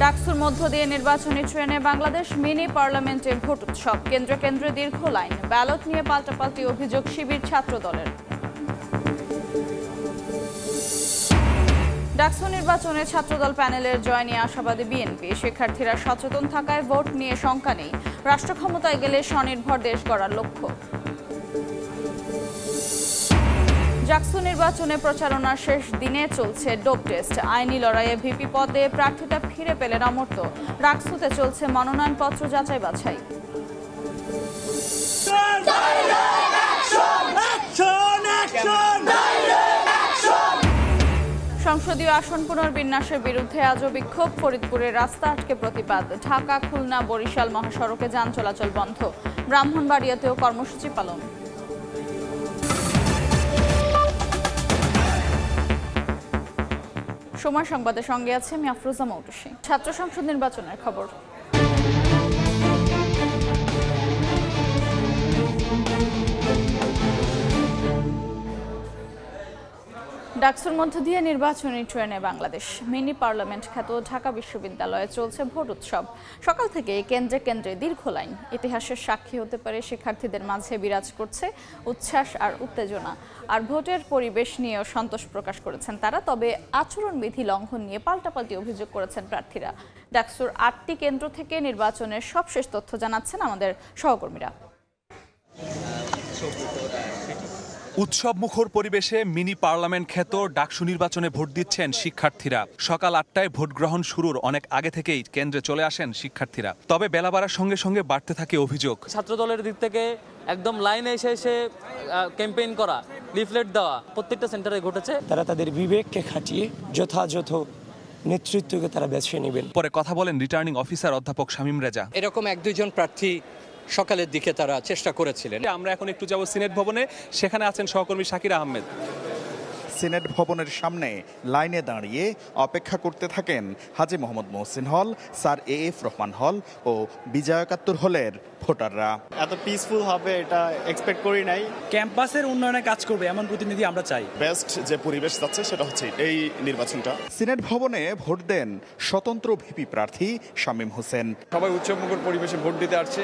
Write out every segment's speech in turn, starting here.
ডাকসুর মধ্য দিয়ে নির্বাচনী ট্রেনে বাংলাদেশ মিনি পার্লামেন্টে ভোট উৎসব। কেন্দ্রে কেন্দ্রে দীর্ঘ লাইন, ব্যালট নিয়ে পাল্টাপাল্টি অভিযোগ শিবির ছাত্র দলের। ডাকসু নির্বাচনে ছাত্রদল প্যানেলের জয় নিয়ে আশাবাদী বিএনপি। শিক্ষার্থীরা সচেতন থাকায় ভোট নিয়ে শঙ্কা নেই। রাষ্ট্র ক্ষমতায় গেলে স্বনির্ভর দেশ গড়ার লক্ষ্য। ডাকসু নির্বাচনে প্রচারণার শেষ দিনে চলছে ডোপ টেস্ট। আইনি লড়াইয়ে ভিপি পদে প্রার্থীতা ফিরে পেলেন অমর্ত্য। ডাকসুতে চলছে মনোনয়নপত্র যাচাই বাছাই। সংসদীয় আসন পুনর্বিন্যাসের বিরুদ্ধে আজও বিক্ষোভ। ফরিদপুরের রাস্তা আটকে প্রতিবাদ। ঢাকা, খুলনা, বরিশাল মহাসড়কে যান চলাচল বন্ধ। ব্রাহ্মণবাড়িয়াতেও কর্মসূচি পালন। সময় সংবাদের সঙ্গে আছে আমি আফরোজা মৌটুসী। ছাত্র সংসদ নির্বাচনের খবর। ডাকসুর মধ্য দিয়ে নির্বাচনী ট্রেনে বাংলাদেশ মিনি পার্লামেন্ট খ্যাত ঢাকা বিশ্ববিদ্যালয়ে চলছে ভোট উৎসব। সকাল থেকে কেন্দ্রে কেন্দ্রে দীর্ঘ লাইন। ইতিহাসের সাক্ষী হতে পারে শিক্ষার্থীদের মাঝে বিরাজ করছে উচ্ছ্বাস আর উত্তেজনা। আর ভোটের পরিবেশ নিয়েও সন্তোষ প্রকাশ করেছেন তারা। তবে আচরণবিধি লঙ্ঘন নিয়ে পাল্টাপাল্টি অভিযোগ করেছেন প্রার্থীরা। ডাকসুর 8টি কেন্দ্র থেকে নির্বাচনের সবশেষ তথ্য জানাচ্ছেন আমাদের সহকর্মীরা। উৎসব মুখর পরিবেশে মিনি পার্লামেন্ট খ্যাত ডাকসু নির্বাচনে ভোট দিচ্ছেন শিক্ষার্থীরা। সকাল 8টায় ভোট গ্রহণ শুরুর অনেক আগে থেকেই কেন্দ্রে চলে আসেন শিক্ষার্থীরা। তবে বেলা বাড়ার সঙ্গে সঙ্গে বাড়তে থাকে অভিযোগ। ছাত্র দলের দিক থেকে একদম লাইনে এসে ক্যাম্পেইন করা, লিফলেট দেওয়া প্রত্যেকটা সেন্টারে ঘটেছে। তারা তাদের বিবেককে খাটিয়ে যথাযথ নেতৃত্বকে তারা বেছে নেবেন। পরে কথা বলেন রিটার্নিং অফিসার অধ্যাপক শামীম রেজা। এরকম 1-2 প্রার্থী সকালের দিকে তারা চেষ্টা করেছিলেন। আমরা এখন একটু যাব সিনেট ভবনে, সেখানে আছেন সহকর্মী শাকির আহমেদ। সিনেট ভবনের সামনে লাইনে দাঁড়িয়ে অপেক্ষা করতে থাকেন হাজী মোহাম্মদ মহসিন হল, স্যার এএফ রহমান হল ও বিজয় 71 হলের ভোটাররা। এত পিসফুল হবে এটা এক্সপেক্ট করি নাই। ক্যাম্পাসের উন্নয়নে কাজ করবে এমন প্রতিনিধি আমরা চাই। বেস্ট যে পরিবেশ যাচ্ছে সেটা হচ্ছে এই নির্বাচনটা। সিনেট ভবনে ভোট দেন স্বতন্ত্র ভিপি প্রার্থী শামীম হোসেন। সবাই উৎসবমুখর পরিবেশে ভোট দিতে আসছে,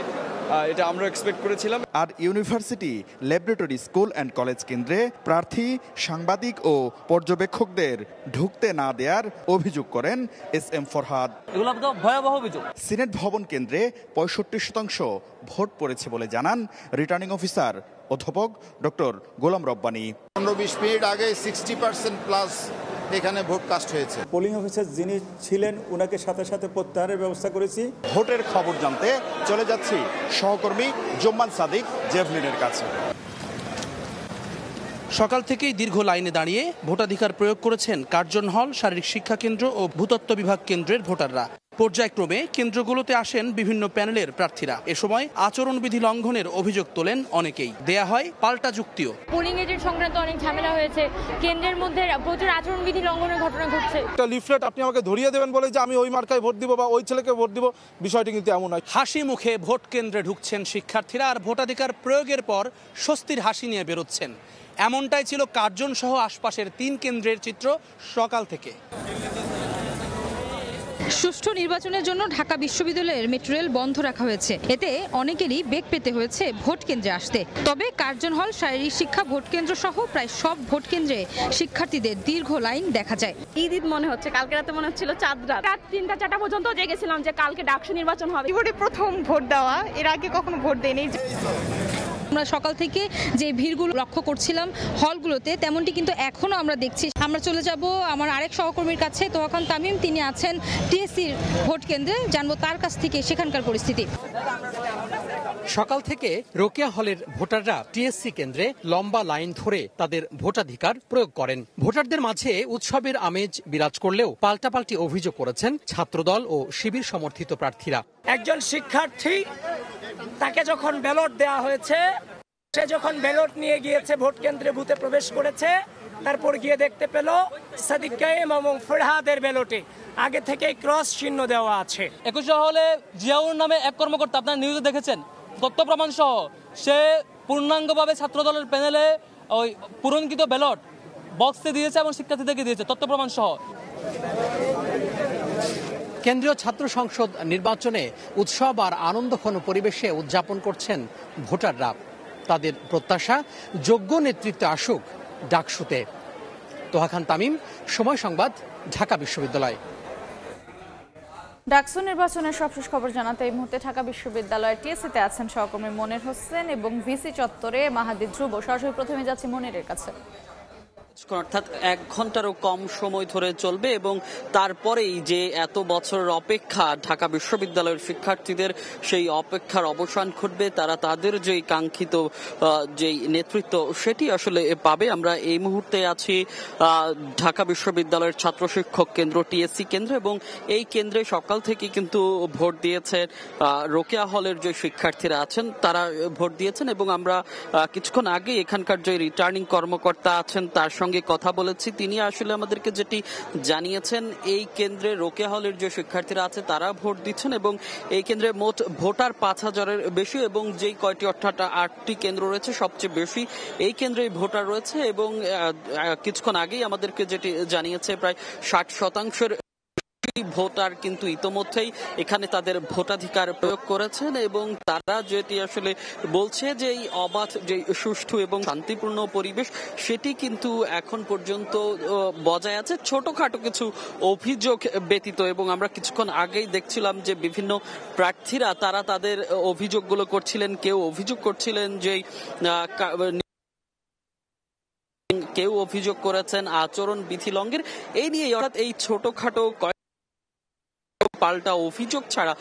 এটা আমরা এক্সপেক্ট করেছিলাম। আর university laboratory school and college কেন্দ্রে প্রার্থী, সাংবাদিক ও পর্যবেক্ষকদের ঢুকতে না দেওয়ার অভিযোগ করেন SM ফরহাদ। এগুলো তো ভয়াবহ অভিযোগ। সিনেট ভবন কেন্দ্রে 65% ভোট পড়েছে বলে জানান রিটার্নিং অফিসার অধ্যাপক ডক্টর গোলাম রব্বানী। 15-20 মিনিট আগে 60% প্লাস এখানে ভোট কাস্ট হয়েছে। পোলিং অফিসার যিনি ছিলেন ওনাকে সাথে সাথে প্রত্যাহারের ব্যবস্থা করেছি। ভোটের খবর জানতে চলে যাচ্ছি সহকর্মী জুম্মান সাদিক জেভলিনের কাছে। সকাল থেকেই দীর্ঘ লাইনে দাঁড়িয়ে ভোটাধিকার প্রয়োগ করেছেন কার্জন হল, শারীরিক শিক্ষা কেন্দ্র ও ভূতত্ত্ব বিভাগ কেন্দ্রের ভোটাররা। পর্যায়ক্রমে কেন্দ্রগুলোতে আসেন বিভিন্ন প্যানেলের প্রার্থীরা। এ সময় আচরণবিধি লঙ্ঘনের অভিযোগ তোলেন অনেকেই। দেয়া হয় পাল্টা যুক্তিও। পোলিং এজেন্ট সংক্রান্ত অনেক ঝামেলা হয়েছে, কেন্দ্রের মধ্যে প্রচুর আচরণবিধি লঙ্ঘনের ঘটনা ঘটছে। একটা লিফলেট আপনি আমাকে ধরিয়ে দেবেন বলে যে আমি ওই মার্কায় ভোট দিব বা ওই ছেলেকে ভোট দিব, বিষয়টি কিন্তু এমন নয়। হাসি মুখে ভোট কেন্দ্রে ঢুকছেন শিক্ষার্থীরা আর ভোটাধিকার প্রয়োগের পর স্বস্তির হাসি নিয়ে বেরোচ্ছেন। এমনটাই ছিল কার্জন সহ আশপাশের 3 কেন্দ্রের চিত্র সকাল থেকে। সুষ্ঠু নির্বাচনের জন্য ঢাকা বিশ্ববিদ্যালয়ের মেট্রো রেল বন্ধ রাখা হয়েছে। এতে অনেকেরই বেগ পেতে হয়েছে ভোট কেন্দ্রে আসতে। তবে কার্জন হল, শারীরিক শিক্ষা ভোট কেন্দ্র সহ প্রায় সব ভোট কেন্দ্রে শিক্ষার্থীদের দীর্ঘ লাইন দেখা যায়। ঈদ মনে হচ্ছে, কালকে রাতে মনে হচ্ছিল চাঁদ রাত। রাত 3টা-4টা পর্যন্ত জেগেছিলাম যে কালকে ডাকসু নির্বাচন হবে। জীবনে প্রথম ভোট দেওয়া, এর আগে কখনো ভোট দেয়নি। আমরা সকাল থেকে যে ভিড়গুলো লক্ষ্য করছিলাম হলগুলোতে, তেমনটি কিন্তু এখনো আমরা দেখছি। আমরা চলে যাব আমার আরেক সহকর্মীর কাছে, তোয়াখান তামিম। তিনি আছেন টিএসসির ভোট কেন্দ্রে, জানবো তার কাছ থেকে সেখানকার পরিস্থিতি। সকাল থেকে রোকেয়া হলের ভোটাররা টিএসসি কেন্দ্রে লম্বা লাইন ধরে তাদের ভোটাধিকার প্রয়োগ করেন। ভোটারদের মাঝে উৎসবের আমেজ বিরাজ করলেও পাল্টাপাল্টি অভিযোগ করেছেন ছাত্রদল ও শিবির সমর্থিত প্রার্থীরা। একজন শিক্ষার্থী, তাকে যখন ব্যালট দেওয়া হয়েছে, সে যখন ব্যালট নিয়ে গিয়েছে ভোট কেন্দ্রে, বুথে প্রবেশ করেছে, তারপর গিয়ে দেখতে পেল সাদিক কায়েম এবং ফরহাদের ব্যালটে আগে থেকে ক্রস চিহ্ন দেওয়া আছে। 21 হলে জিয়াউর নামে এক কর্মকর্তা, আপনার নিউজে দেখেছেন, তথ্য প্রমাণ সহ সে পূর্ণাঙ্গভাবে ছাত্রদলের প্যানেলে ওই পূরণকৃত ব্যালট বক্সে দিয়েছে এবং শিক্ষার্থীদেরকে দিয়েছে তথ্য প্রমাণ সহ। কেন্দ্রীয় ছাত্র সংসদ নির্বাচনে উৎসব আর আনন্দঘন পরিবেশে উদযাপন করছেন ভোটাররা। তাদের প্রত্যাশা যোগ্য নেতৃত্ব আসুক ডাকসুতে। তোহা খান তামিম, সময় সংবাদ, ঢাকা বিশ্ববিদ্যালয়। ডাকসু নির্বাচনের সবশেষ খবর জানাতে এই মুহূর্তে ঢাকা বিশ্ববিদ্যালয়ের টিএসসিতে আছেন সহকর্মী মনির হোসেন এবং ভিসি চত্বরে মাহাদি ধ্রুব। সরাসরি প্রথমে যাচ্ছি মনিরের কাছে। অর্থাৎ 1 ঘন্টারও কম সময় ধরে চলবে এবং তারপরেই যে এত বছরের অপেক্ষা ঢাকা বিশ্ববিদ্যালয়ের শিক্ষার্থীদের সেই অপেক্ষার অবসান ঘটবে। তারা তাদের যেই কাঙ্ক্ষিত যেই নেতৃত্ব সেটি আসলে পাবে। আমরা এই মুহূর্তে আছি ঢাকা বিশ্ববিদ্যালয়ের ছাত্র শিক্ষক কেন্দ্র টিএসসি কেন্দ্র এবং এই কেন্দ্রে সকাল থেকে কিন্তু ভোট দিয়েছেন রোকেয়া হলের যে শিক্ষার্থীরা আছেন তারা ভোট দিয়েছেন এবং আমরা কিছুক্ষণ আগে এখানকার যে রিটার্নিং কর্মকর্তা আছেন তার সঙ্গে কথা বলেছি। তিনি আসলে আমাদেরকে যেটি জানিয়েছেন এই কেন্দ্রে রোকেয়া হলের যে শিক্ষার্থীরা আছে তারা ভোট দিচ্ছেন এবং এই কেন্দ্রে মোট ভোটার 5000-এর বেশি এবং যেই কয়টি অর্থাৎ 8টি কেন্দ্র রয়েছে সবচেয়ে বেশি এই কেন্দ্রেই ভোটার রয়েছে এবং কিছুক্ষণ আগেই আমাদেরকে যেটি জানিয়েছে প্রায় 60% ভোটার কিন্তু ইতোমধ্যেই এখানে তাদের ভোটাধিকার প্রয়োগ করেছেন এবং তারা যেটি আসলে বলছে যে এই অবাধ যে সুষ্ঠু এবং শান্তিপূর্ণ পরিবেশ সেটি কিন্তু এখন পর্যন্ত বজায় আছে ছোটখাটো কিছু অভিযোগ ব্যতীত। এবং আমরা কিছুক্ষণ আগেই দেখছিলাম যে বিভিন্ন প্রার্থীরা তারা তাদের অভিযোগগুলো করছিলেন। কেউ অভিযোগ করছিলেন যে কেউ অভিযোগ করেছেন আচরণ বিধি লঙ্ঘনের। এই নিয়ে অর্থাৎ এই ছোটখাটো পাল্টা অভিযোগ ছাড়া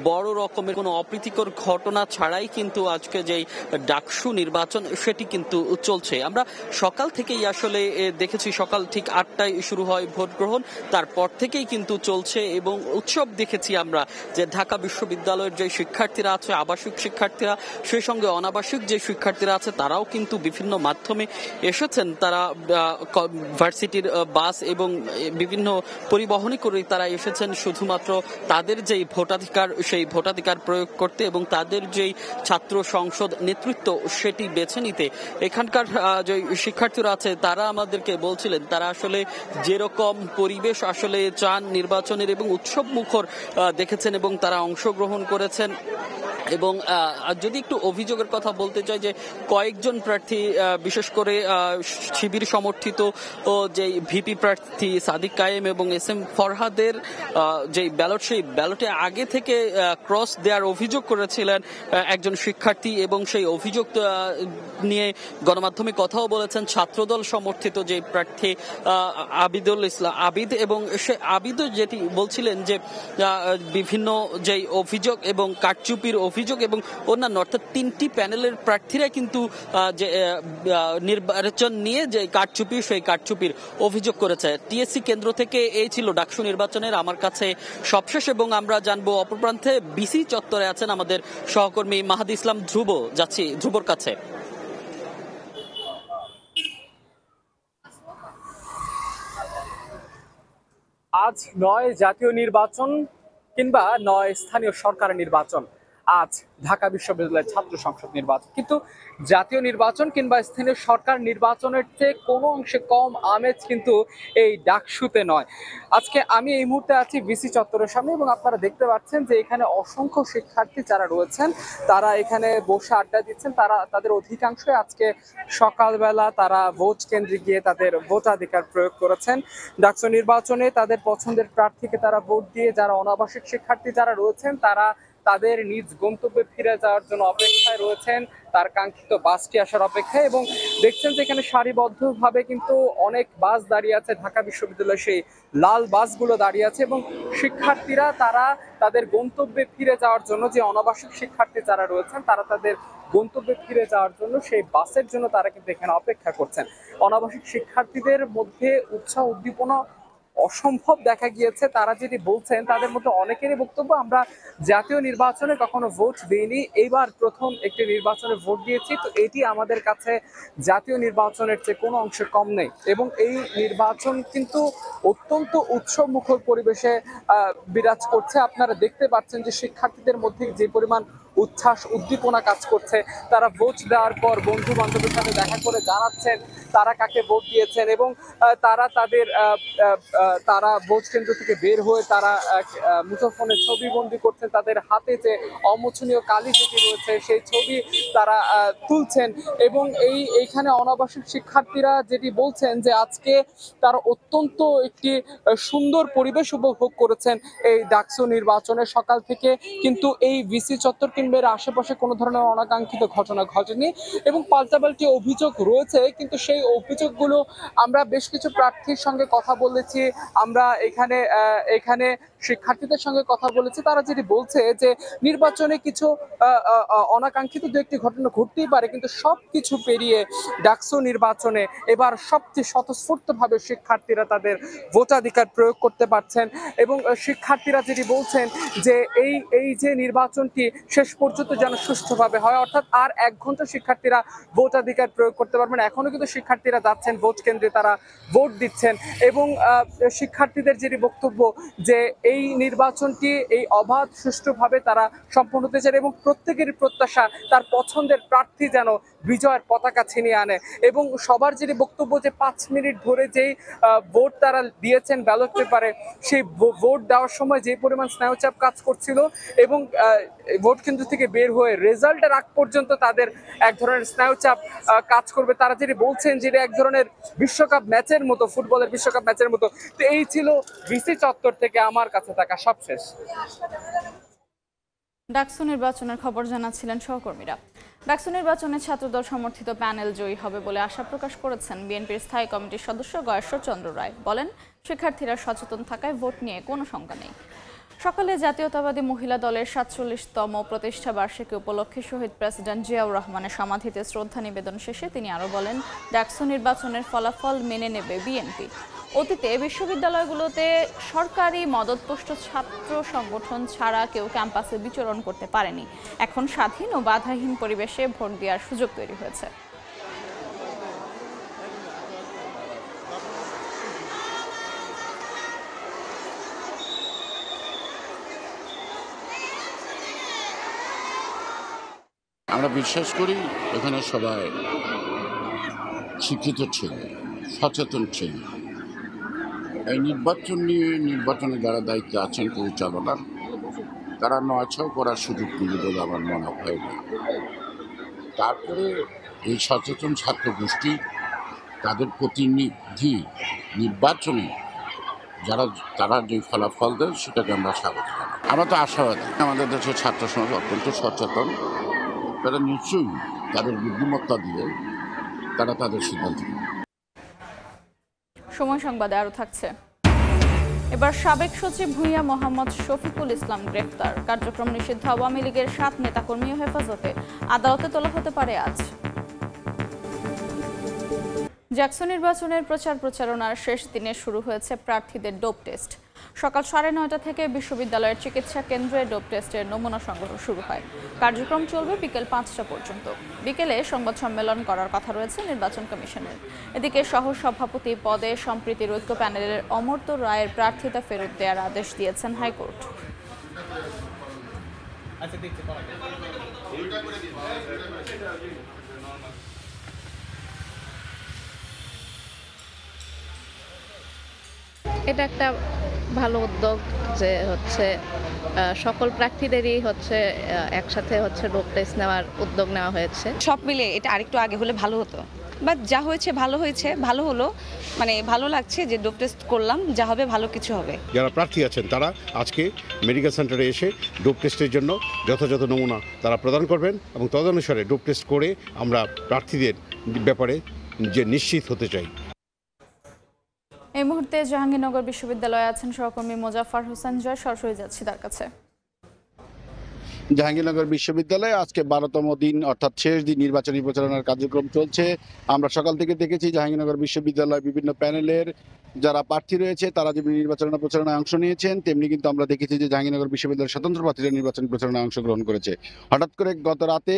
বড় রকমের কোনো অপ্রীতিকর ঘটনা ছাড়াই কিন্তু আজকে যেই ডাকসু নির্বাচন সেটি কিন্তু চলছে। আমরা সকাল থেকেই আসলে দেখেছি সকাল ঠিক 8টায় শুরু হয় ভোট গ্রহণ, তারপর থেকেই কিন্তু চলছে এবং উৎসব দেখেছি আমরা যে ঢাকা বিশ্ববিদ্যালয়ের যে শিক্ষার্থীরা আছে আবাসিক শিক্ষার্থীরা সেই সঙ্গে অনাবাসিক যে শিক্ষার্থীরা আছে তারাও কিন্তু বিভিন্ন মাধ্যমে এসেছেন। তারা ভার্সিটির বাস এবং বিভিন্ন পরিবহনই করে তারা এসেছেন শুধুমাত্র তাদের যেই ভোটাধিকার সেই ভোটাধিকার প্রয়োগ করতে এবং তাদের যেই ছাত্র সংসদ নেতৃত্ব সেটি বেছে নিতে। এখানকার যে শিক্ষার্থীরা আছে তারা আমাদেরকে বলছিলেন তারা আসলে যেরকম পরিবেশ আসলে চান নির্বাচনের এবং উৎসব মুখর দেখেছেন এবং তারা অংশগ্রহণ করেছেন। এবং যদি একটু অভিযোগের কথা বলতে চাই যে কয়েকজন প্রার্থী বিশেষ করে শিবির সমর্থিত ও যে ভিপি প্রার্থী সাদিক কায়েম এবং এসএম ফরহাদের যে ব্যালট সেই ব্যালটে আগে থেকে ক্রস দেওয়ার অভিযোগ করেছিলেন একজন শিক্ষার্থী এবং সেই অভিযোগ নিয়ে গণমাধ্যমে কথাও বলেছেন ছাত্রদল সমর্থিত যে প্রার্থী আবিদুল ইসলাম আবিদ এবং সে আবিদও যেটি বলছিলেন যে বিভিন্ন যে অভিযোগ এবং কারচুপির অভিযোগ এবং অন্যান্য অর্থাৎ 3টি প্যানেলের প্রার্থীরা কিন্তু যে নির্বাচন নিয়ে যে কারচুপি সেই কারচুপির অভিযোগ করেছে। টিএসসি কেন্দ্র থেকে এই ছিল ডাকসু নির্বাচনের আমার কাছে সবশেষ এবং আমরা জানবো অপর প্রান্তে বিসি চত্বরে আছেন আমাদের সহকর্মী মাহাদি ইসলাম ধ্রুব। যাচ্ছি ধ্রুবর কাছে। আজ নয় জাতীয় নির্বাচন কিংবা নয় স্থানীয় সরকার নির্বাচন, আজ ঢাকা বিশ্ববিদ্যালয়ের ছাত্র সংসদ নির্বাচন। কিন্তু জাতীয় নির্বাচন কিংবা স্থানীয় সরকার নির্বাচনের চেয়ে কোনো অংশে কম আমেজ কিন্তু এই ডাকসুতে নয়। আজকে আমি এই মুহূর্তে আছি বিসি চত্বরের সামনে এবং আপনারা দেখতে পাচ্ছেন যে এখানে অসংখ্য শিক্ষার্থী যারা রয়েছেন তারা এখানে বসে আড্ডা দিচ্ছেন। তাদের অধিকাংশই আজকে সকালবেলা তারা ভোট কেন্দ্রে গিয়ে তাদের ভোটাধিকার প্রয়োগ করেছেন। ডাকসু নির্বাচনে তাদের পছন্দের প্রার্থীকে তারা ভোট দিয়ে যারা অনাবাসিক শিক্ষার্থী যারা রয়েছেন তারা তাদের নিজ গন্তব্যে ফিরে যাওয়ার জন্য অপেক্ষায় রয়েছেন, তার কাঙ্ক্ষিত বাসটি আসার অপেক্ষায়। এবং দেখছেন যে এখানে সারিবদ্ধভাবে কিন্তু অনেক বাস দাঁড়িয়ে আছে, ঢাকা বিশ্ববিদ্যালয়ের সেই লাল বাসগুলো দাঁড়িয়ে আছে এবং শিক্ষার্থীরা তারা তাদের গন্তব্যে ফিরে যাওয়ার জন্য যে অনাবাসিক শিক্ষার্থী যারা রয়েছেন তারা তাদের গন্তব্যে ফিরে যাওয়ার জন্য সেই বাসের জন্য তারা কিন্তু এখানে অপেক্ষা করছেন। অনাবাসিক শিক্ষার্থীদের মধ্যে উৎসাহ উদ্দীপনা অসম্ভব দেখা গিয়েছে। তারা যেটি বলছেন তাদের মধ্যে অনেকেরই বক্তব্য আমরা জাতীয় নির্বাচনে কখনো ভোট দিইনি, এইবার প্রথম একটি নির্বাচনে ভোট দিয়েছি, তো এটি আমাদের কাছে জাতীয় নির্বাচনের চেয়ে কোনো অংশে কম নেই। এবং এই নির্বাচন কিন্তু অত্যন্ত উৎসব মুখর পরিবেশে বিরাজ করছে। আপনারা দেখতে পাচ্ছেন যে শিক্ষার্থীদের মধ্যে যে পরিমাণ উচ্ছ্বাস উদ্দীপনা কাজ করছে, তারা ভোট দেওয়ার পর বন্ধু বান্ধবের সাথে দেখা করে জানাচ্ছেন তারা কাকে ভোট দিয়েছেন এবং তারা তারা ভোট কেন্দ্র থেকে বের হয়ে তারা মুঠোফোনে ছবি বন্দী করছেন, তাদের হাতে যে অমোচনীয় কালি যেটি রয়েছে সেই ছবি তারা তুলছেন এবং এইখানে অনাবাসিক শিক্ষার্থীরা যেটি বলছেন যে আজকে তারা অত্যন্ত একটি সুন্দর পরিবেশ উপভোগ করেছেন এই ডাকসু নির্বাচনে। সকাল থেকে কিন্তু এই ভিসি চত্বর কিংবা এর আশেপাশে কোনো ধরনের অনাকাঙ্ক্ষিত ঘটনা ঘটেনি এবং পাল্টাপাল্টি অভিযোগ রয়েছে, কিন্তু সেই অভিযোগগুলো আমরা বেশ কিছু প্রার্থীর সঙ্গে কথা বলেছি, আমরা এখানে শিক্ষার্থীদের সঙ্গে কথা বলেছি। তারা যেটি বলছে যে নির্বাচনে কিছু অনাকাঙ্ক্ষিত দু একটি ঘটনা ঘটতেই পারে, কিন্তু সবকিছু পেরিয়ে ডাকসু নির্বাচনে এবার সবচেয়ে স্বতঃস্ফূর্তভাবে শিক্ষার্থীরা তাদের ভোটাধিকার প্রয়োগ করতে পারছেন এবং শিক্ষার্থীরা যেটি বলছেন যে এই যে নির্বাচনটি শেষ পর্যন্ত যেন সুষ্ঠুভাবে হয়, অর্থাৎ আর 1 ঘন্টা শিক্ষার্থীরা ভোটাধিকার প্রয়োগ করতে পারবেন। এখনো কিন্তু শিক্ষার্থীরা যাচ্ছেন ভোট কেন্দ্রে, তারা ভোট দিচ্ছেন এবং শিক্ষার্থীদের যেটি বক্তব্য যে এই নির্বাচনটি এই অবাধ সুষ্ঠুভাবে তারা সম্পন্ন হতে চান এবং প্রত্যেকেরই প্রত্যাশা তার পছন্দের প্রার্থী যেন বিজয়ের পতাকা ছিনিয়ে আনে এবং সবার যেটি বক্তব্য যে 5 মিনিট ধরে যেই ভোট তারা দিয়েছেন ব্যালট পেপারে, সেই ভোট দেওয়ার সময় যে পরিমাণ স্নায়ুচাপ কাজ করছিল এবং ভোট কেন্দ্র থেকে বের হয়ে রেজাল্টের আগ পর্যন্ত তাদের এক ধরনের স্নায়ুচাপ কাজ করবে। তারা যেটি বলছেন যেটা এক ধরনের বিশ্বকাপ ম্যাচের মতো, ফুটবলের বিশ্বকাপ ম্যাচের মতো। তো এই ছিল ভিসি চত্বর থেকে আমার কাছে থাকা সবশেষ। ডাকসু নির্বাচনের খবর জানাচ্ছিলেন সহকর্মীরা। ডাকসু নির্বাচনে ছাত্রদল সমর্থিত প্যানেল জয়ী হবে বলে আশা প্রকাশ করেছেন বিএনপির স্থায়ী কমিটির সদস্য গয়েশ্বর চন্দ্র রায়। বলেন, শিক্ষার্থীরা সচেতন থাকায় ভোট নিয়ে কোনো শঙ্কা নেই। সকালে জাতীয়তাবাদী মহিলা দলের ৪৭তম প্রতিষ্ঠা বার্ষিকী উপলক্ষে শহীদ প্রেসিডেন্ট জিয়াউর রহমানের সমাধিতে শ্রদ্ধা নিবেদন শেষে তিনি আরও বলেন, ডাকসু নির্বাচনের ফলাফল মেনে নেবে বিএনপি। অতীতে বিশ্ববিদ্যালয়গুলোতে সরকারি মদতপুষ্ট ছাত্র সংগঠন ছাড়া কেউ ক্যাম্পাসে বিচরণ করতে পারেনি। এখন স্বাধীন ও বাধাহীন পরিবেশে ভোট দেওয়ার সুযোগ তৈরি হয়েছে। আমরা বিশ্বাস করি এখানে সবাই শিক্ষিত ছিল, সচেতন ছিল। এই নির্বাচন নিয়ে নির্বাচনে যারা দায়িত্বে আছেন পরিচালনার, তারা নয়ছাও করার সুযোগ দিবে বলে আমার মনে হয় না। তারপরে এই সচেতন ছাত্র গোষ্ঠী তাদের প্রতিনিধি নির্বাচনে তারা যে ফলাফল দেয় সেটাকে আমরা স্বাগত জানাই। আমরা তো আশাবাদী আমাদের দেশের ছাত্র সমাজ অত্যন্ত সচেতন, তারা নিশ্চয়ই তাদের বুদ্ধিমত্তা দিয়ে তারা তাদের সিদ্ধান্ত নেবে। সময় সংবাদে আরো থাকছে। এবার সাবেক সচিব ভূঁইয়া মোহাম্মদ শফিকুল ইসলাম গ্রেফতার। কার্যক্রম নিষিদ্ধ আওয়ামী লীগের 7 নেতাকর্মীও হেফাজতে, আদালতে তোলা হতে পারে আজ। ডাকসু নির্বাচনের প্রচারণার শেষ দিনে শুরু হয়েছে প্রার্থীদের ডোপ টেস্ট। সকাল 9:30 থেকে বিশ্ববিদ্যালয়ের চিকিৎসা কেন্দ্রে ডোপ টেস্টের নমুনা সংগ্রহ শুরু হয়। কার্যক্রম চলবে বিকেল 5টা পর্যন্ত। বিকেলে সংবাদ সম্মেলন করার কথা রয়েছে নির্বাচন কমিশনের। এদিকে সহ সভাপতি পদে সম্প্রীতির ঐক্য প্যানেলের অমর্ত্য রায়ের প্রার্থিতা ফেরত দেওয়ার আদেশ দিয়েছেন হাইকোর্ট। এটা একটা ভালো উদ্যোগ যে সকল প্রার্থীদেরই একসাথে ডোপ টেস্ট নেওয়ার উদ্যোগ নেওয়া হয়েছে। সব মিলে এটা আরেকটু আগে হলে ভালো হতো, বাট যা হয়েছে ভালো হলো, মানে ভালো লাগছে যে ডোপ টেস্ট করলাম, যা হবে ভালো কিছু হবে। যারা প্রার্থী আছেন তারা আজকে মেডিকেল সেন্টারে এসে ডোপ টেস্টের জন্য যথাযথ নমুনা তারা প্রদান করবেন এবং তদনুসারে ডোপ টেস্ট করে আমরা প্রার্থীদের ব্যাপারে যে নিশ্চিত হতে চাই। এই মুহূর্তে জাহাঙ্গীরনগর বিশ্ববিদ্যালয়ে আছেন সহকর্মী মোজাফফর হোসেন জয়, সরাসরি যাচ্ছি তার কাছে। জাহাঙ্গীরনগর বিশ্ববিদ্যালয়ে আজকে 12তম দিন অর্থাৎ শেষ দিন নির্বাচনী প্রচারণার কার্যক্রম চলছে। আমরা সকাল থেকে দেখেছি জাহাঙ্গীরনগর বিশ্ববিদ্যালয় বিভিন্ন প্যানেলের যারা প্রার্থী রয়েছে তারা যেমনি নির্বাচনী প্রচারণায় অংশ নিয়েছেন, তেমনি কিন্তু আমরা দেখেছি যে জাহাঙ্গীরনগর বিশ্ববিদ্যালয়ের স্বতন্ত্র প্রার্থীরা নির্বাচনী প্রচারণায় অংশগ্রহণ করেছে। হঠাৎ করে গত রাতে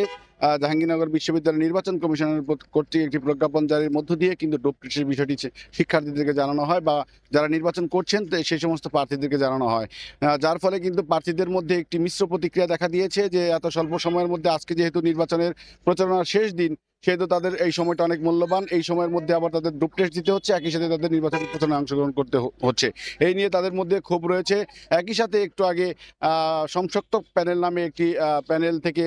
জাহাঙ্গীরনগর বিশ্ববিদ্যালয় নির্বাচন কমিশনের কর্তৃক একটি প্রজ্ঞাপন জারির মধ্য দিয়ে কিন্তু ডোপ টেস্টের বিষয়টি শিক্ষার্থীদেরকে জানানো হয় বা যারা নির্বাচন করছেন সেই সমস্ত প্রার্থীদেরকে জানানো হয়, যার ফলে কিন্তু প্রার্থীদের মধ্যে একটি মিশ্র প্রতিক্রিয়া দেখা দিয়েছে যে এত স্বল্প সময়ের মধ্যে আজকে যেহেতু নির্বাচনের প্রচারণার শেষ দিন, সেহেতু তাদের এই সময়টা অনেক মূল্যবান। এই সময়ের মধ্যে আবার তাদের ডোপ টেস্ট দিতে হচ্ছে, একই সাথে তাদের নির্বাচনী প্রচারণায় অংশগ্রহণ করতে হচ্ছে। এই নিয়ে তাদের মধ্যে ক্ষোভ রয়েছে। একই সাথে একটু আগে সংসক্তক প্যানেল নামে একটি প্যানেল থেকে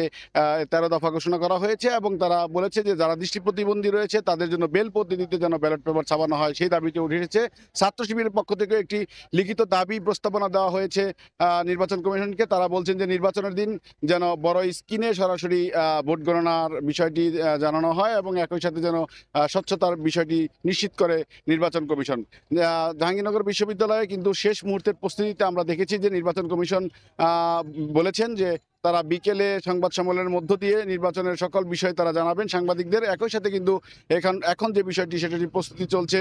13 দফা ঘোষণা করা হয়েছে এবং তারা বলেছে যে যারা দৃষ্টি প্রতিবন্ধী রয়েছে তাদের জন্য বেল পদ্ধতিতে যেন ব্যালট পেপার ছাপানো হয়, সেই দাবিতে উঠে এসেছে। ছাত্র শিবিরের পক্ষ থেকে একটি লিখিত দাবি প্রস্তাবনা দেওয়া হয়েছে নির্বাচন কমিশনকে। তারা বলছেন যে নির্বাচনের দিন যেন বড় স্ক্রিনে সরাসরি ভোট গণনার বিষয়টি জানানো হয় এবং একই সাথে যেন স্বচ্ছতার বিষয়টি নিশ্চিত করে নির্বাচন কমিশন। জাহাঙ্গীরনগর বিশ্ববিদ্যালয়ে কিন্তু শেষ মুহূর্তের প্রস্তুতিতে আমরা দেখেছি যে নির্বাচন কমিশন বলেছেন যে তারা বিকেলে সংবাদ সম্মেলনের মধ্য দিয়ে নির্বাচনের সকল বিষয় তারা জানাবেন সাংবাদিকদের। একই সাথে কিন্তু এখন যে বিষয়টি সেটার প্রস্তুতি চলছে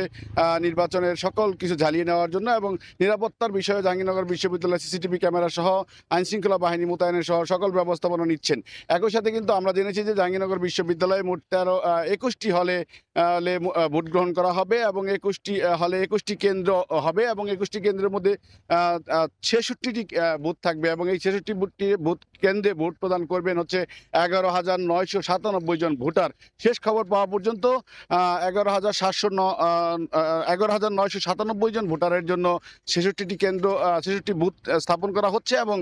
নির্বাচনের সকল কিছু ঝালিয়ে নেওয়ার জন্য এবং নিরাপত্তার বিষয়ে জাহাঙ্গীরনগর বিশ্ববিদ্যালয় সিসিটিভি ক্যামেরা সহ আইনশৃঙ্খলা বাহিনী মোতায়েনের সহ সকল ব্যবস্থাপনা নিচ্ছেন। একই সাথে কিন্তু আমরা জেনেছি যে জাহাঙ্গীরনগর বিশ্ববিদ্যালয়ে মোট 21টি হলে ভোট গ্রহণ করা হবে এবং 21টি কেন্দ্র হবে এবং 21টি কেন্দ্রের মধ্যে 66টি বুথ থাকবে এবং এই 66টি বুথ কেন্দ্রে ভোট প্রদান করবেন হচ্ছে 11,997 জন ভোটার। শেষ খবর পাওয়া পর্যন্ত 11,997 জন ভোটারের জন্য 66টি বুথ স্থাপন করা হচ্ছে এবং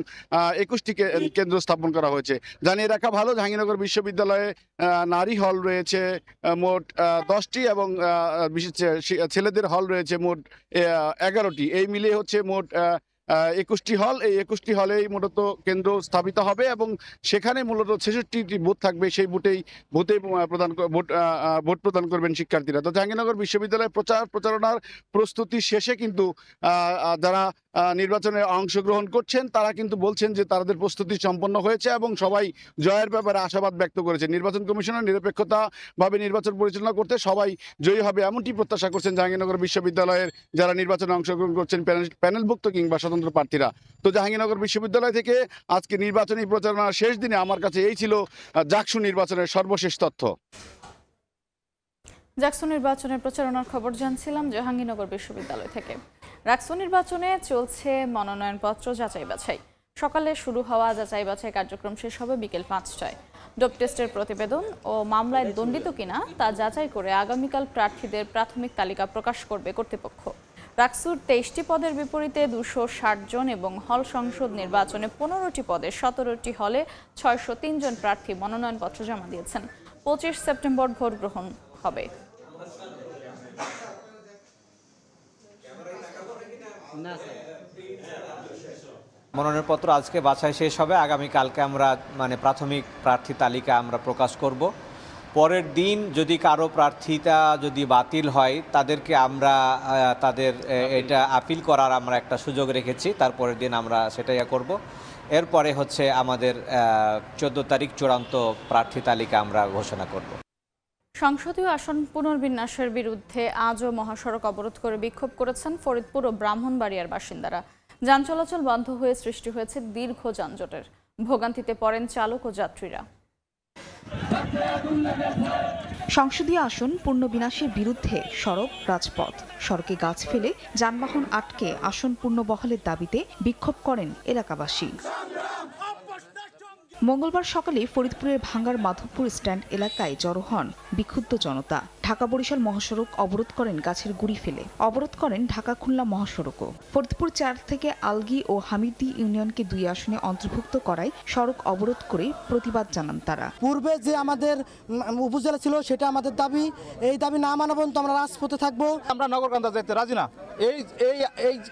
21টি কেন্দ্র স্থাপন করা হয়েছে। জানিয়ে রাখা ভালো, জাহাঙ্গীরনগর বিশ্ববিদ্যালয়ে নারী হল রয়েছে মোট 10টি এবং ছেলেদের হল রয়েছে মোট 11টি। এই মিলিয়ে হচ্ছে মোট 21টি হল। এই 21টি হলেই মূলত কেন্দ্র স্থাপিত হবে এবং সেখানে মূলত 66টি বুথ থাকবে। সেই ভোট প্রদান করবেন শিক্ষার্থীরা। তো জাহাঙ্গীরনগর বিশ্ববিদ্যালয়ে প্রচারণার প্রস্তুতি শেষে কিন্তু যারা নির্বাচনে অংশগ্রহণ করছেন তারা কিন্তু বলছেন যে তাদের প্রস্তুতি সম্পন্ন হয়েছে এবং সবাই জয়ের ব্যাপারে আশাবাদ ব্যক্ত করেছে। নির্বাচন কমিশনের নিরপেক্ষতাভাবে নির্বাচন পরিচালনা করতে সবাই জয়ী হবে এমনটি প্রত্যাশা করছেন জাহাঙ্গীরনগর বিশ্ববিদ্যালয়ের যারা নির্বাচনে অংশগ্রহণ করছেন প্যানেলভুক্ত কিংবা স্বতন্ত্র প্রার্থীরা। তো জাহাঙ্গীরনগর বিশ্ববিদ্যালয় থেকে আজকে নির্বাচনী প্রচারণার শেষ দিনে আমার কাছে এই ছিল জাকসু নির্বাচনের সর্বশেষ তথ্য। জাকসু নির্বাচনের প্রচারণার খবর জানছিলাম জাহাঙ্গীরনগর বিশ্ববিদ্যালয় থেকে। জাকসু নির্বাচনে চলছে মনোনয়নপত্র যাচাই বাছাই। সকালে শুরু হওয়া যাচাই বাছাই কার্যক্রম শেষ হবে বিকেল 5টায়। ডোপ টেস্টের প্রতিবেদন ও মামলায় দণ্ডিত কিনা তা যাচাই করে আগামীকাল প্রার্থীদের প্রাথমিক তালিকা প্রকাশ করবে কর্তৃপক্ষ। জাকসুর 23টি পদের বিপরীতে 260 জন এবং হল সংসদ নির্বাচনে 15টি পদে 17টি হলে 603 জন প্রার্থী মনোনয়নপত্র জমা দিয়েছেন। 25 সেপ্টেম্বর ভোট গ্রহণ হবে। মনোনয়নপত্র আজকে বাছাই শেষ হবে। আগামীকালকে আমরা প্রাথমিক প্রার্থী তালিকা আমরা প্রকাশ করব। পরের দিন যদি কারো প্রার্থীতা যদি বাতিল হয় তাদেরকে আমরা তাদের এটা আপিল করার আমরা একটা সুযোগ রেখেছি। তারপরের দিন আমরা সেটাই করব। এরপরে হচ্ছে আমাদের 14 তারিখ চূড়ান্ত প্রার্থী তালিকা আমরা ঘোষণা করব। সংসদীয় আসন পুনর্বিন্যাসের বিরুদ্ধে আজও মহাসড়ক অবরোধ করে বিক্ষোভ করেছেন ফরিদপুর ও ব্রাহ্মণবাড়িয়ার বাসিন্দারা। যান চলাচল বন্ধ হয়ে সৃষ্টি হয়েছে দীর্ঘ যানজটের। ভোগান্তিতে পড়েন চালক ও যাত্রীরা। সংসদীয় আসন পুনর্বিন্যাসের বিরুদ্ধে সড়ক রাজপথ। সড়কে গাছ ফেলে যানবাহন আটকে আসন পুনর্বহালের দাবিতে বিক্ষোভ করেন এলাকাবাসী। মঙ্গলবার সকালে ফরিদপুরের ভাঙ্গার মাধবপুর স্ট্যান্ড এলাকায় জড়ো হন বিক্ষুব্ধ জনতা। ঢাকা বরিশাল মহাসড়ক অবরোধ করেন গাছের গুড়ি ফেলে। অবরোধ করেন ঢাকা খুলনা মহাসড়কও। ফরিদপুর 4 থেকে আলগি ও হামিদি ইউনিয়নকে 2 আসনে অন্তর্ভুক্ত করায় সড়ক অবরোধ করে প্রতিবাদ জানান তারা। পূর্বে যে আমাদের উপজেলা ছিল সেটা আমাদের দাবি, এই দাবি না মানা পর্যন্ত আমরা রাজপথে থাকবো। আমরা নগরকান্দা যেতে রাজি না।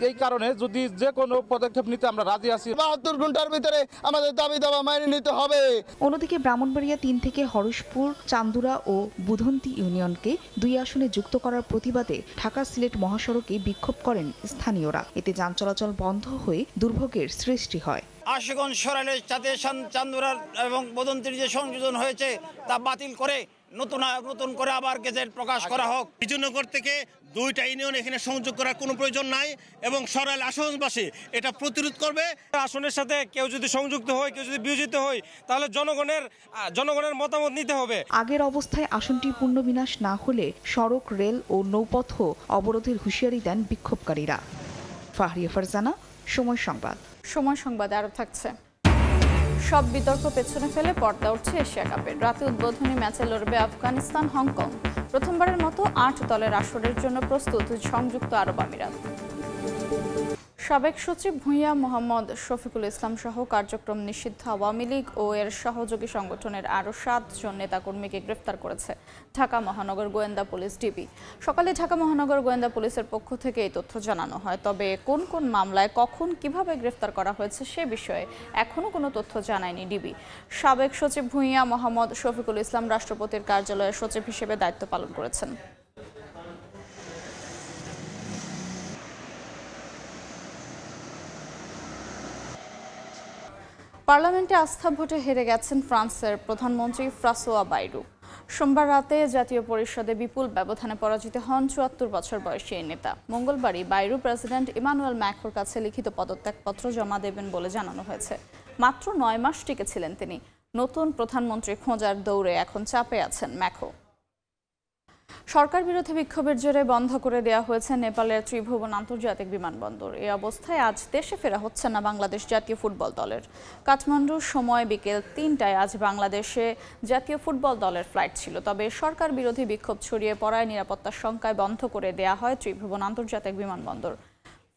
এই কারণে যদি যে কোনো পদক্ষেপ নিতে আমরা রাজি আছি। 72 ঘন্টার ভিতরে আমাদের দাবি দাবা মেনে নিতে হবে। অন্যদিকে ব্রাহ্মণবাড়িয়া 3 থেকে হরসপুর, চান্দুরা ও বুধন্তি ইউনিয়নকে 2 আসনে যুক্ত করার প্রতিবাদে ঢাকা সিলেট মহাসড়কে বিক্ষোভ করেন স্থানীয়রা। এতে যান চলাচল বন্ধ হয়ে দুর্ভোগের সৃষ্টি হয়। আশুগঞ্জ সরাইলের সাথে চান্দুরার এবং বুধন্তির যে সংযোজন হয়েছে তা বাতিল করে নতুন করে আবার গেজেট প্রকাশ করা হোক। বিজয়নগর থেকে 2টা ইউনিয়ন এখানে সংযোগ করার কোনো প্রয়োজন নাই এবং সরাইল আশুগঞ্জবাসী এটা প্রতিরোধ করবে। আসনের সাথে কেউ যদি সংযুক্ত হয়, কেউ যদি বিয়োজিত হয়, তাহলে জনগণের মতামত নিতে হবে। আগের অবস্থায় আসনটি পুনর্বিন্যাস না হলে সড়ক, রেল ও নৌপথ অবরোধের হুঁশিয়ারি দেন বিক্ষোভকারীরা। ফাহরিয়া ফারজানা, সময় সংবাদ। সময় সংবাদে আরো থাকছে। সব বিতর্ক পেছনে ফেলে পর্দা উঠছে এশিয়া কাপের। রাতে উদ্বোধনী ম্যাচে লড়বে আফগানিস্তান হংকং। প্রথমবারের মতো ৮ দলের আসরের জন্য প্রস্তুত সংযুক্ত আরব আমিরাত। সাবেক সচিব ভূঁইয়া মোহাম্মদ শফিকুল ইসলাম সহ কার্যক্রম নিষিদ্ধ আওয়ামী লীগ ও এর সহযোগী সংগঠনের আরও ৭ জন নেতাকর্মীকে গ্রেফতার করেছে ঢাকা মহানগর গোয়েন্দা পুলিশ ডিবি। সকালে ঢাকা মহানগর গোয়েন্দা পুলিশের পক্ষ থেকে এই তথ্য জানানো হয়। তবে কোন কোন মামলায় কখন কিভাবে গ্রেফতার করা হয়েছে সে বিষয়ে এখনও কোনো তথ্য জানায়নি ডিবি। সাবেক সচিব ভূঁইয়া মোহাম্মদ শফিকুল ইসলাম রাষ্ট্রপতির কার্যালয়ের সচিব হিসেবে দায়িত্ব পালন করেছেন। পার্লামেন্টে আস্থা ভোটে হেরে গেছেন ফ্রান্সের প্রধানমন্ত্রী ফ্রাঁসোয়া বাইরু। সোমবার রাতে জাতীয় পরিষদে বিপুল ব্যবধানে পরাজিত হন ৭৪ বছর বয়সী এই নেতা। মঙ্গলবারই বাইরু প্রেসিডেন্ট ইমানুয়েল ম্যাক্রোর কাছে লিখিত পদত্যাগপত্র জমা দেবেন বলে জানানো হয়েছে। মাত্র ৯ মাস টিকেছিলেন তিনি। নতুন প্রধানমন্ত্রী খোঁজার দৌড়ে এখন চাপে আছেন ম্যাক্রো। সরকার বিরোধী বিক্ষোভের জেরে বন্ধ করে দেওয়া হয়েছে নেপালের ত্রিভুবন আন্তর্জাতিক বিমানবন্দর। এই অবস্থায় আজ দেশে ফেরা হচ্ছে না বাংলাদেশ জাতীয় ফুটবল দলের। কাঠমান্ডুর সময় বিকেল ৩টায় আজ বাংলাদেশে জাতীয় ফুটবল দলের ফ্লাইট ছিল। তবে সরকার বিরোধী বিক্ষোভ ছড়িয়ে পড়ায় নিরাপত্তার শঙ্কায় বন্ধ করে দেওয়া হয় ত্রিভুবন আন্তর্জাতিক বিমানবন্দর।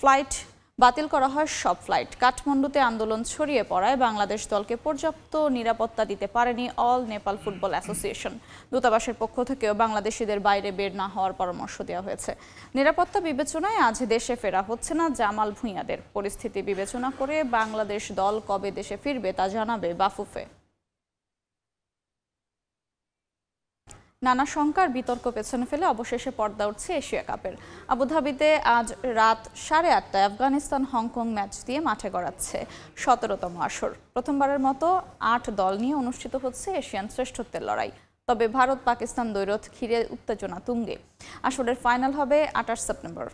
ফ্লাইট বাতিল করা হয় সব ফ্লাইট। কাঠমান্ডুতে আন্দোলন ছড়িয়ে পড়ায় বাংলাদেশ দলকে পর্যাপ্ত নিরাপত্তা দিতে পারেনি অল নেপাল ফুটবল অ্যাসোসিয়েশন। দূতাবাসের পক্ষ থেকেও বাংলাদেশিদের বাইরে বের না হওয়ার পরামর্শ দেওয়া হয়েছে। নিরাপত্তা বিবেচনায় আজ দেশে ফেরা হচ্ছে না জামাল ভূঁইয়াদের। পরিস্থিতি বিবেচনা করে বাংলাদেশ দল কবে দেশে ফিরবে তা জানাবে বাফুফে। নানা শঙ্কার বিতর্ক পেছনে ফেলে অবশেষে পর্দা উঠছে এশিয়া কাপের। আবুধাবিতে আজ রাত 8:30টায় আফগানিস্তান হংকং ম্যাচ দিয়ে মাঠে গড়াচ্ছে 17তম আসর। প্রথমবারের মতো 8 দল নিয়ে অনুষ্ঠিত হচ্ছে এশিয়ান শ্রেষ্ঠত্বের লড়াই। তবে ভারত পাকিস্তান দ্বৈরথ ঘিরে উত্তেজনা তুঙ্গে। আসরের ফাইনাল হবে 28 সেপ্টেম্বর।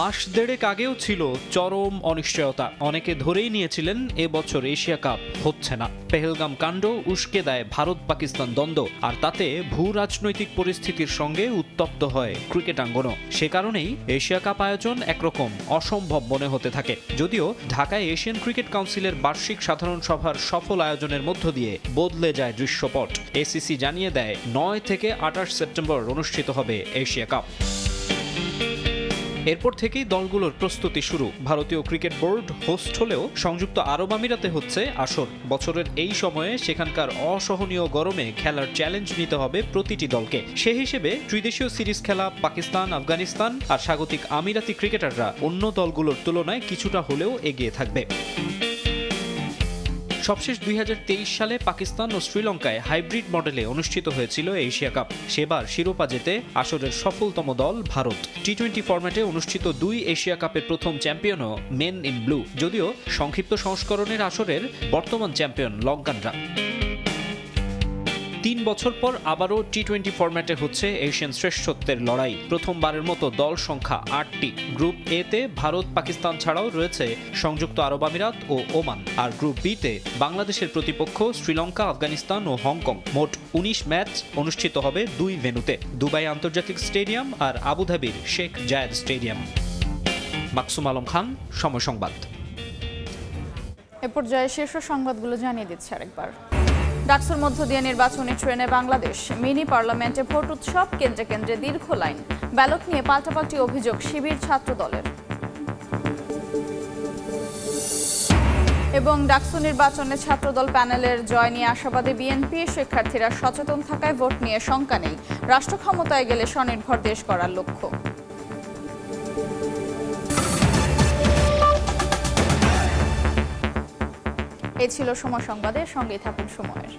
মাস দেড়েক আগেও ছিল চরম অনিশ্চয়তা। অনেকে ধরেই নিয়েছিলেন এবছর এশিয়া কাপ হচ্ছে না। পেহেলগাম কাণ্ড উস্কে দেয় ভারত পাকিস্তান দ্বন্দ্ব, আর তাতে ভূ রাজনৈতিক পরিস্থিতির সঙ্গে উত্তপ্ত হয় ক্রিকেটাঙ্গনও। সে কারণেই এশিয়া কাপ আয়োজন একরকম অসম্ভব মনে হতে থাকে। যদিও ঢাকায় এশিয়ান ক্রিকেট কাউন্সিলের বার্ষিক সাধারণ সভার সফল আয়োজনের মধ্য দিয়ে বদলে যায় দৃশ্যপট। এসিসি জানিয়ে দেয় 9 থেকে 28 সেপ্টেম্বর অনুষ্ঠিত হবে এশিয়া কাপ। এরপর থেকেই দলগুলোর প্রস্তুতি শুরু। ভারতীয় ক্রিকেট বোর্ড হোস্ট হলেও সংযুক্ত আরব আমিরাতে হচ্ছে আসর। বছরের এই সময়ে সেখানকার অসহনীয় গরমে খেলার চ্যালেঞ্জ নিতে হবে প্রতিটি দলকে। সে হিসেবে ত্রিদেশীয় সিরিজ খেলা পাকিস্তান, আফগানিস্তান আর স্বাগতিক আমিরাতি ক্রিকেটাররা অন্য দলগুলোর তুলনায় কিছুটা হলেও এগিয়ে থাকবে। সবশেষ 2023 সালে পাকিস্তান ও শ্রীলঙ্কায় হাইব্রিড মডেলে অনুষ্ঠিত হয়েছিল এশিয়া কাপ। সেবার শিরোপা জেতে আসরের সফলতম দল ভারত। টি-20 ফরম্যাটে অনুষ্ঠিত 2 এশিয়া কাপের প্রথম চ্যাম্পিয়নও মেন ইন ব্লু, যদিও সংক্ষিপ্ত সংস্করণের আসরের বর্তমান চ্যাম্পিয়ন লঙ্কানরা। 3 বছর পর আবারও টি-20 ফরম্যাটে হচ্ছে এশিয়ান শ্রেষ্ঠত্বের লড়াই। প্রথমবারের মতো দল সংখ্যা 8টি। গ্রুপ এ তে ভারত পাকিস্তান ছাড়াও রয়েছে সংযুক্ত আরব আমিরাত ও ওমান। আর গ্রুপ বি তে বাংলাদেশের প্রতিপক্ষ শ্রীলঙ্কা, আফগানিস্তান ও হংকং। মোট 19 ম্যাচ অনুষ্ঠিত হবে 2 ভেন্যুতে, দুবাই আন্তর্জাতিক স্টেডিয়াম আর আবুধাবির শেখ জায়েদ স্টেডিয়াম। মাকসুম আলম খান, সময় সংবাদ। এ পর্যায়ে শীর্ষ সংবাদগুলো জানিয়ে দিচ্ছে আরেকবার। ডাকসুর মধ্য দিয়ে নির্বাচনী ট্রেনে বাংলাদেশ। মিনি পার্লামেন্টে ভোট উৎসব, কেন্দ্রে কেন্দ্রে দীর্ঘ লাইন। ব্যালট নিয়ে পাল্টাপাল্টি অভিযোগ শিবির ছাত্র দলের। এবং ডাকসু নির্বাচনে ছাত্রদল প্যানেলের জয় নিয়ে আশাবাদী বিএনপি। শিক্ষার্থীরা সচেতন থাকায় ভোট নিয়ে শঙ্কা নেই। রাষ্ট্র ক্ষমতায় গেলে স্বনির্ভর দেশ করার লক্ষ্য। এই ছিল সময় সংবাদের সঙ্গেই থাকুন সময়ের।